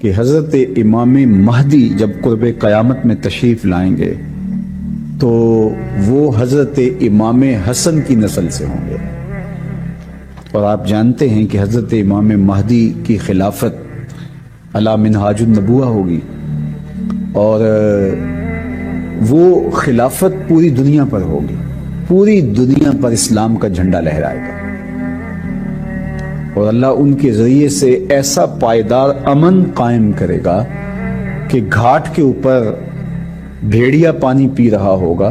کہ حضرت امام مہدی جب قرب قیامت میں تشریف لائیں گے تو وہ حضرت امام حسن کی نسل سے ہوں گے، اور آپ جانتے ہیں کہ حضرت امام مہدی کی خلافت علی منہاج النبوہ ہوگی، اور وہ خلافت پوری دنیا پر ہوگی، پوری دنیا پر اسلام کا جھنڈا لہرائے گا، اور اللہ ان کے ذریعے سے ایسا پائیدار امن قائم کرے گا کہ گھاٹ کے اوپر بھیڑیا پانی پی رہا ہوگا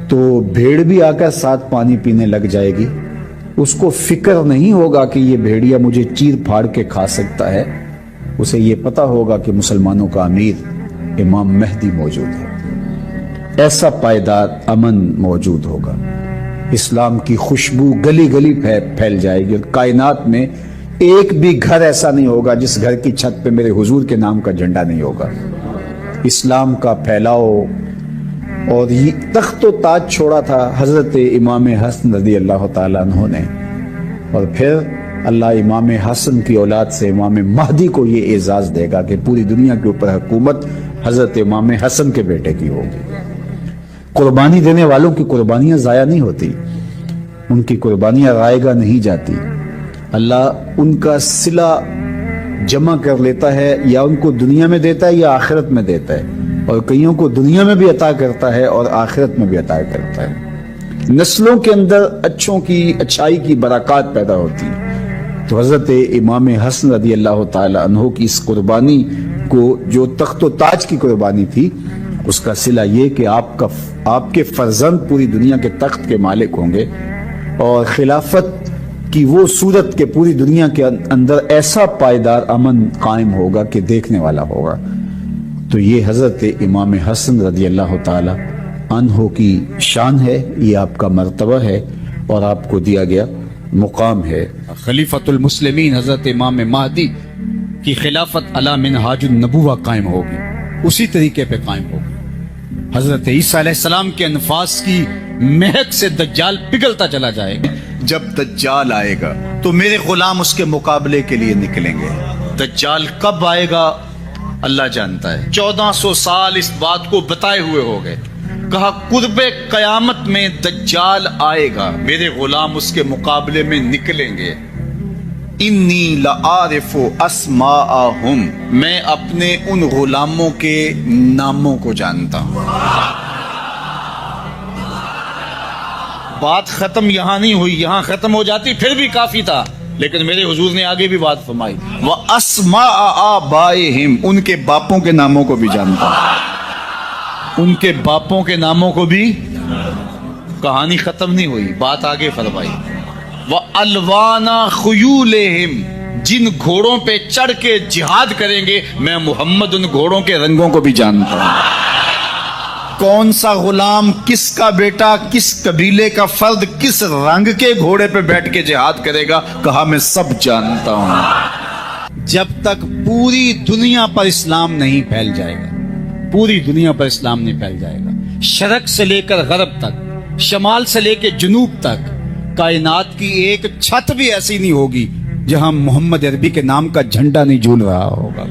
تو بھیڑ بھی آ کر ساتھ پانی پینے لگ جائے گی، اس کو فکر نہیں ہوگا کہ یہ بھیڑیا مجھے چیر پھاڑ کے کھا سکتا ہے، اسے یہ پتا ہوگا کہ مسلمانوں کا امیر امام مہدی موجود ہے، ایسا پائیدار امن موجود ہوگا، اسلام کی خوشبو گلی گلی پھیل جائے گی، اور کائنات میں ایک بھی گھر ایسا نہیں ہوگا جس گھر کی چھت پہ میرے حضور کے نام کا جھنڈا نہیں ہوگا۔ اسلام کا پھیلاؤ، اور یہ تخت و تاج چھوڑا تھا حضرت امام حسن رضی اللہ تعالیٰ عنہ نے، اور پھر اللہ امام حسن کی اولاد سے امام مہدی کو یہ اعزاز دے گا کہ پوری دنیا کے اوپر حکومت حضرت امام حسن کے بیٹے کی ہوگی۔ قربانی دینے والوں کی قربانیاں ضائع نہیں ہوتی، ان کی قربانیاں رائے گاہ نہیں جاتی، اللہ ان کا صلہ جمع کر لیتا ہے، یا ان کو دنیا میں دیتا ہے یا آخرت میں دیتا ہے، اور کئیوں کو دنیا میں بھی عطا کرتا ہے اور آخرت میں بھی عطا کرتا ہے، نسلوں کے اندر اچھوں کی اچھائی کی برکات پیدا ہوتی ہے۔ تو حضرت امام حسن رضی اللہ تعالی عنہ کی اس قربانی کو، جو تخت و تاج کی قربانی تھی، اس کا صلہ یہ کہ آپ کے فرزند پوری دنیا کے تخت کے مالک ہوں گے، اور خلافت کی وہ صورت کہ پوری دنیا کے اندر ایسا پائیدار امن قائم ہوگا کہ دیکھنے والا ہوگا۔ تو یہ حضرت امام حسن رضی اللہ تعالی عنہ کی شان ہے، یہ آپ کا مرتبہ ہے اور آپ کو دیا گیا مقام ہے۔ خلیفۃ المسلمین حضرت امام مہدی کی خلافت علی منہاج النبوہ قائم ہوگی، اسی طریقے پہ قائم ہوگی۔ حضرت عیسیٰ علیہ السلام کے انفاس کی مہک سے دجال پگھلتا چلا جائے گا۔ جب دجال آئے گا تو میرے غلام اس کے مقابلے کے لیے نکلیں گے۔ دجال کب آئے گا اللہ جانتا ہے۔ 1400 سال اس بات کو بتائے ہوئے ہو گئے، کہا قرب قیامت میں دجال آئے گا، میرے غلام اس کے مقابلے میں نکلیں گے۔ انی لعارف اسماءہم، میں اپنے ان غلاموں کے ناموں کو جانتا ہوں۔ بات ختم یہاں نہیں ہوئی، یہاں ختم ہو جاتی پھر بھی کافی تھا، لیکن میرے حضور نے آگے بھی بات فرمائی، واسماء آبائہم، ان کے باپوں کے ناموں کو بھی جانتا ہوں۔ ان کے باپوں کے ناموں کو بھی، کہانی ختم نہیں ہوئی، بات آگے فرمائی، وَأَلْوَانَ خُيُولِهِمْ، جن گھوڑوں پہ چڑھ کے جہاد کریں گے میں محمد ان گھوڑوں کے رنگوں کو بھی جانتا ہوں۔ کون سا غلام، کس کا بیٹا، کس قبیلے کا فرد کس رنگ کے گھوڑے پہ بیٹھ کے جہاد کرے گا، کہا میں سب جانتا ہوں۔ جب تک پوری دنیا پر اسلام نہیں پھیل جائے گا، پوری دنیا پر اسلام نہیں پھیل جائے گا، شرق سے لے کر غرب تک، شمال سے لے کے جنوب تک، کائنات کی ایک چھت بھی ایسی نہیں ہوگی جہاں محمد عربی کے نام کا جھنڈا نہیں جھول رہا ہوگا،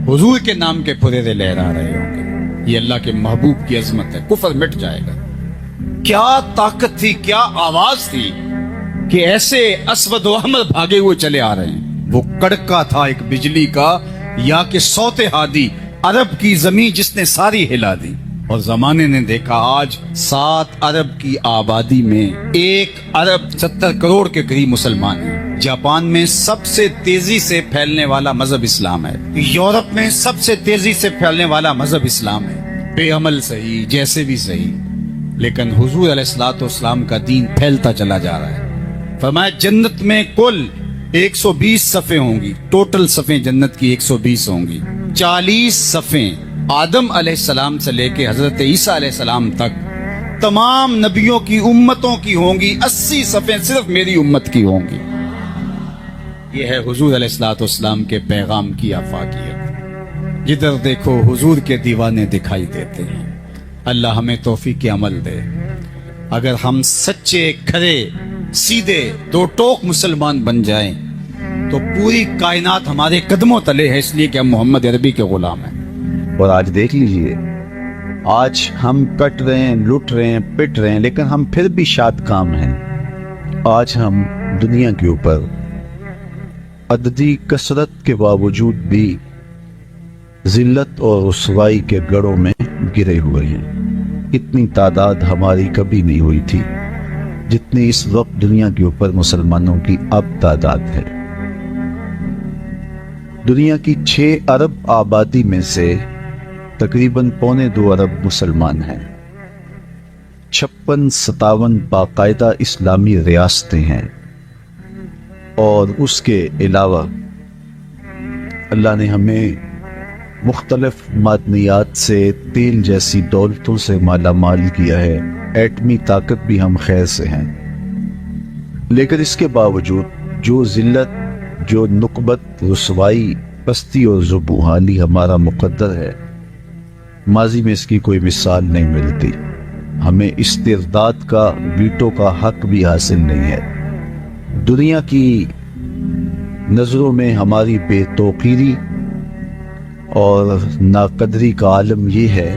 حضور کے نام کے پھریرے لہرا رہے ہوں گے۔ یہ اللہ کے محبوب کی عظمت ہے، کفر مٹ جائے گا۔ کیا طاقت تھی، کیا آواز تھی کہ ایسے اسود و احمر بھاگے ہوئے چلے آ رہے ہیں۔ وہ کڑکا تھا ایک بجلی کا، یا کہ صوت ہادی، عرب کی زمین جس نے ساری ہلا دی، اور زمانے نے دیکھا آج 7 ارب کی آبادی میں 1 ارب 70 کروڑ کے قریب مسلمان ہیں۔ جاپان میں سب سے تیزی سے پھیلنے والا مذہب اسلام ہے، یورپ میں سب سے تیزی سے پھیلنے والا مذہب اسلام ہے، بے عمل صحیح، جیسے بھی صحیح، لیکن حضور علیہ الصلوۃ والسلام کا دین پھیلتا چلا جا رہا ہے۔ فرمایا جنت میں کل 120 صفیں ہوں گی، ٹوٹل صفیں جنت کی 120 ہوں گی، 40 صفیں آدم علیہ السلام سے لے کے حضرت عیسیٰ علیہ السلام تک تمام نبیوں کی امتوں کی ہوں گی، 80 صفیں صرف میری امت کی ہوں گی۔ یہ ہے حضور علیہ الصلوۃ والسلام کے پیغام کی آفاقیت۔ جدھر دیکھو حضور کے دیوانے دکھائی دیتے ہیں۔ اللہ ہمیں توفیق عمل دے۔ اگر ہم سچے، کھرے، سیدھے، دو ٹوک مسلمان بن جائیں تو پوری کائنات ہمارے قدموں تلے ہے، اس لیے کہ ہم محمد عربی کے غلام ہیں۔ اور آج دیکھ لیجئے، آج ہم کٹ رہے ہیں، لٹ رہے ہیں، پٹ رہے ہیں، لیکن ہم پھر بھی شاد کام ہیں۔ آج ہم دنیا کے اوپر عددی کثرت کے باوجود بھی ذلت اور رسوائی کے گڑھوں میں گرے ہوئے ہیں۔ اتنی تعداد ہماری کبھی نہیں ہوئی تھی جتنی اس وقت دنیا کے اوپر مسلمانوں کی اب تعداد ہے۔ دنیا کی 6 ارب آبادی میں سے تقریباً 2.25 ارب مسلمان ہیں۔ 56-57 باقاعدہ اسلامی ریاستیں ہیں، اور اس کے علاوہ اللہ نے ہمیں مختلف معدنیات سے، تیل جیسی دولتوں سے مالا مال کیا ہے، ایٹمی طاقت بھی ہم خیر سے ہیں۔ لیکن اس کے باوجود جو ذلت، جو نکبت، رسوائی، پستی اور ذوبحالی ہمارا مقدر ہے، ماضی میں اس کی کوئی مثال نہیں ملتی۔ ہمیں استرداد کا، ویٹو کا حق بھی حاصل نہیں ہے۔ دنیا کی نظروں میں ہماری بے توقیری اور ناقدری کا عالم یہ ہے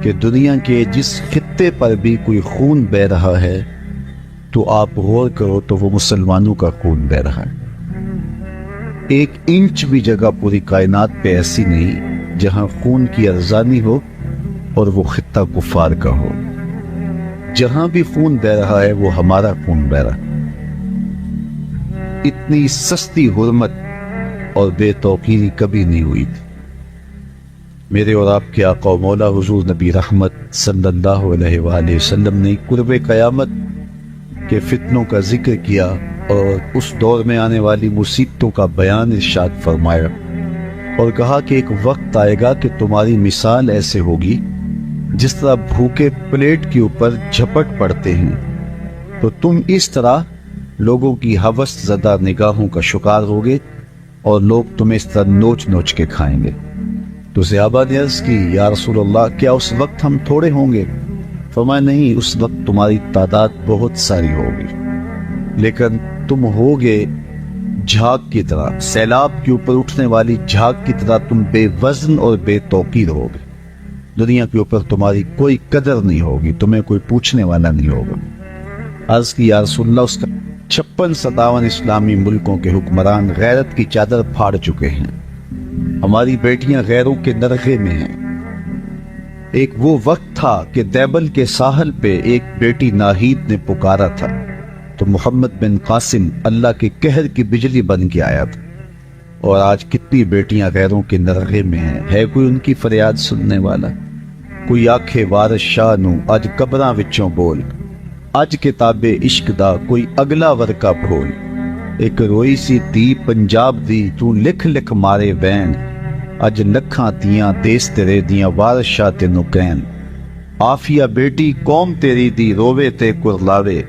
کہ دنیا کے جس خطے پر بھی کوئی خون بہہ رہا ہے تو آپ غور کرو تو وہ مسلمانوں کا خون بہہ رہا ہے۔ 1 انچ بھی جگہ پوری کائنات پہ ایسی نہیں جہاں خون کی ارزانی ہو اور وہ خطہ کفار کا ہو۔ جہاں بھی خون بہہ رہا ہے وہ ہمارا خون بہہ رہا ہے۔ اتنی سستی حرمت اور بے توقیری کبھی نہیں ہوئی تھی۔ میرے اور آپ کے آقا و مولا حضور نبی رحمت صلی اللہ علیہ وآلہ وسلم نے قرب قیامت کے فتنوں کا ذکر کیا اور اس دور میں آنے والی مصیبتوں کا بیان ارشاد فرمایا، اور کہا کہ ایک وقت آئے گا کہ تمہاری مثال ایسے ہوگی جس طرح بھوکے پلیٹ کے اوپر جھپٹ پڑتے ہیں، تو تم اس طرح لوگوں کی ہوس زدہ نگاہوں کا شکار ہوگے اور لوگ تمہیں اس طرح نوچ نوچ کے کھائیں گے۔ تو صحابہ نے عرض کی، یا رسول اللہ، کیا اس وقت ہم تھوڑے ہوں گے؟ فرمایا نہیں، اس وقت تمہاری تعداد بہت ساری ہوگی، لیکن تم ہوگے جھاگ کی طرح، سیلاب کے اوپر اٹھنے والی جھاگ کی طرح تم بے وزن اور بے توقیر ہوگے۔ دنیا کے اوپر تمہاری کوئی قدر نہیں ہوگی، تمہیں کوئی پوچھنے والا نہیں ہوگا۔ عرض کی، یا رسول اللہ، اس کا 56-57 اسلامی ملکوں کے حکمران غیرت کی چادر پھاڑ چکے ہیں، ہماری بیٹیاں غیروں کے نرغے میں ہیں۔ ایک وہ وقت تھا کہ دیبل کے ساحل پہ ایک بیٹی ناہید نے پکارا تھا تو محمد بن قاسم اللہ کے قہر کی بجلی بن کے آیا تھا، اور آج کتنی بیٹیاں غیروں کے نرغے میں ہیں۔ ہے کوئی ان کی فریاد سننے والا؟ کوئی آکھے وارث شاہ نو اج قبراں وچوں بول، اج کتاب عشق دا کوئی اگلا ورکا بھول۔ ایک روئی سی تی پنجاب دی تو لکھ لکھ مارے وین، اج لکھاں تیاں دیس تیرے دیاں وارث شاہ تینوں کہن۔ آفیہ بیٹی قوم تیری دی رووے تے کرلاوے،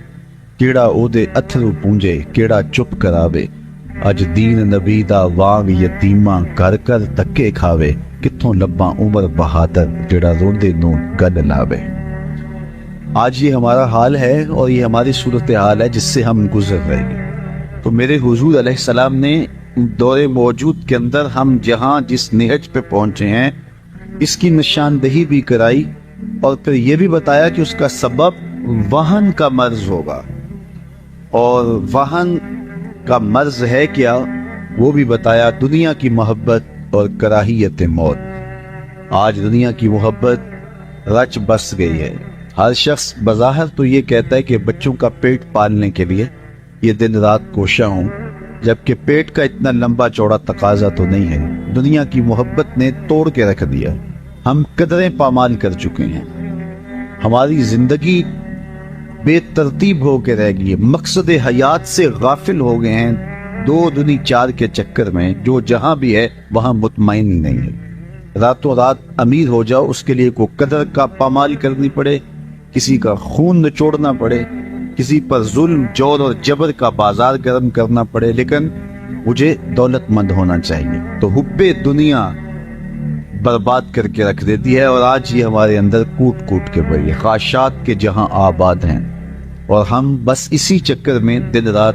کیڑا او دے اتھرو پونجے کیڑا چپ کراوے۔ اج دین نبی دا وانگ یتیماں کر کر دکے کھاوے، کتھوں لباں عمر بہادر جڑا روندے نوں گل لاوے۔ آج یہ ہمارا حال ہے اور یہ ہماری صورتحال ہے جس سے ہم گزر رہے ہیں۔ تو میرے حضور علیہ السلام نے دور موجود کے اندر ہم جہاں جس نہج پہ پہنچے ہیں اس کی نشاندہی بھی کرائی، اور پھر یہ بھی بتایا کہ اس کا سبب وہن کا مرض ہوگا، اور وہن کا مرض ہے کیا وہ بھی بتایا، دنیا کی محبت اور کراہیت موت۔ آج دنیا کی محبت رچ بس گئی ہے۔ ہر شخص بظاہر تو یہ کہتا ہے کہ بچوں کا پیٹ پالنے کے لیے یہ دن رات کوشاں ہوں، جبکہ پیٹ کا اتنا لمبا چوڑا تقاضا تو نہیں ہے۔ دنیا کی محبت نے توڑ کے رکھ دیا، ہم قدریں پامال کر چکے ہیں، ہماری زندگی بے ترتیب ہو کے رہ گئی ہے، مقصد حیات سے غافل ہو گئے ہیں، 2 دنی 4 کے چکر میں جو جہاں بھی ہے وہاں مطمئن نہیں ہے۔ راتوں رات امیر ہو جاؤ، اس کے لیے کوئی قدر کا پامال کرنی پڑے، کسی کا خون نچوڑنا پڑے، کسی پر ظلم، جور اور جبر کا بازار گرم کرنا پڑے، لیکن مجھے دولت مند ہونا چاہیے۔ تو حب دنیا برباد کر کے رکھ دیتی ہے، اور آج یہ ہمارے اندر کوٹ کوٹ کے بڑی خواہشات کے جہاں آباد ہیں، اور ہم بس اسی چکر میں دن رات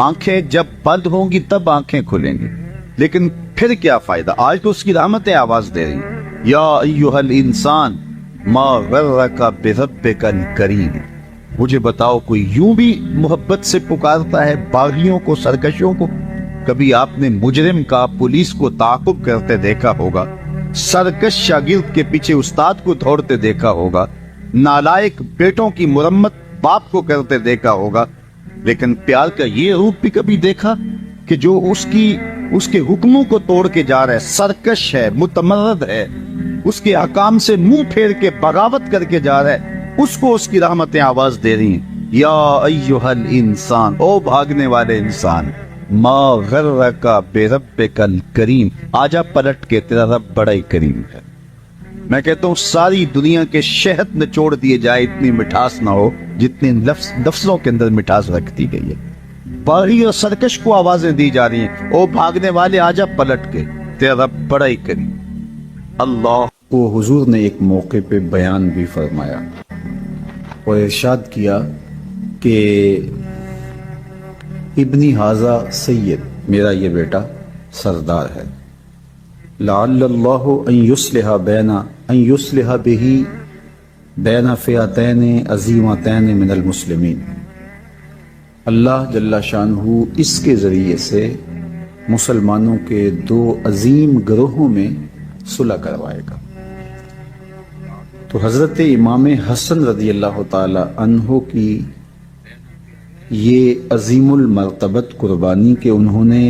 آنکھیں جب بند ہوں گی تب آنکھیں کھلیں گی، لیکن پھر کیا فائدہ؟ آج تو اس کی رحمتیں آواز دے رہی، یا ایھا الانسان ما غرک بربک الکریم۔ مجھے بتاؤ کوئی یوں بھی محبت سے پکارتا ہے باغیوں کو، سرکشوں کو؟ کبھی آپ نے مجرم کا پولیس کو تعاقب کرتے دیکھا ہوگا، سرکش شاگرد کے پیچھے استاد کو دوڑتے دیکھا ہوگا، نالائق بیٹوں کی مرمت باپ کو کرتے دیکھا ہوگا، لیکن پیار کا یہ روپ بھی کبھی دیکھا کہ جو اس کے حکموں کو توڑ کے جا رہا ہے، سرکش ہے، متمرد ہے، اس کے احکام سے منہ پھیر کے بغاوت کر کے جا رہا ہے، اس کو اس کی رحمتیں آواز دے رہی ہیں، یا ایھا الانسان، او بھاگنے والے انسان، ما غرک بربک الکریم، آجا پلٹ کے، تیرا رب بڑا ہی کریم ہے۔ میں کہتا ہوں ساری دنیا کے شہد نچوڑ دیے جائے، اتنی مٹھاس نہ ہو جتنی لفظوں کے اندر مٹھاس رکھ دی گئی ہے۔ باغی اور سرکش کو آوازیں دی جا رہی ہیں، او بھاگنے والے آجا پلٹ کے، تیرا رب بڑا ہی کریم۔ اللہ وہ حضور نے ایک موقع پہ بیان بھی فرمایا اور ارشاد کیا کہ ابنی ھذا سید، میرا یہ بیٹا سردار ہے، لعل اللہ ان یصلح بہ بین فئتین عظیمتین من المسلمین، اللہ جل شانہ اس کے ذریعے سے مسلمانوں کے دو عظیم گروہوں میں صلح کروائے گا۔ تو حضرت امام حسن رضی اللہ تعالی عنہ کی یہ عظیم المرتبت قربانی کہ انہوں نے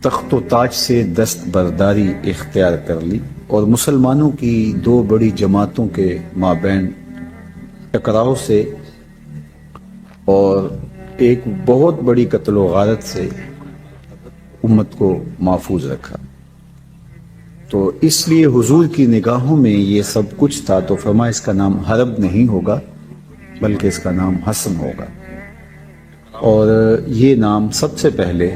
تخت و تاج سے دست برداری اختیار کر لی اور مسلمانوں کی دو بڑی جماعتوں کے مابین ٹکراؤ سے اور ایک بہت بڑی قتل و غارت سے امت کو محفوظ رکھا۔ تو اس لیے حضور کی نگاہوں میں یہ سب کچھ تھا، تو فرمایا اس کا نام حرب نہیں ہوگا بلکہ اس کا نام حسن ہوگا، اور یہ نام سب سے پہلے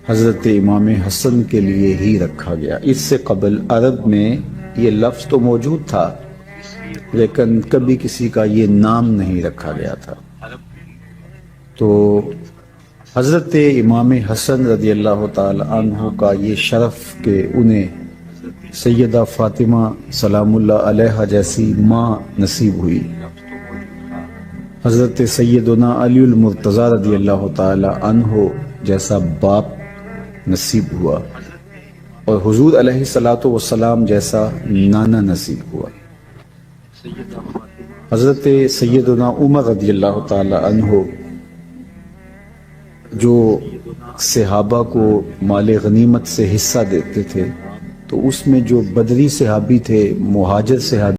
حضرت امام حسن کے لیے ہی رکھا گیا۔ اس سے قبل عرب میں یہ لفظ تو موجود تھا لیکن کبھی کسی کا یہ نام نہیں رکھا گیا تھا۔ تو حضرت امام حسن رضی اللہ تعالی عنہ کا یہ شرف کہ انہیں سیدہ فاطمہ سلام اللہ علیہا جیسی ماں نصیب ہوئی، حضرت سیدنا علی المرتضیٰ رضی اللہ تعالی عنہ جیسا باپ نصیب ہوا، اور حضور علیہ الصلوۃ والسلام جیسا نانا نصیب ہوا۔ حضرت سیدنا عمر رضی اللہ تعالی عنہ جو صحابہ کو مال غنیمت سے حصہ دیتے تھے، تو اس میں جو بدری صحابی تھے، مہاجر صحابی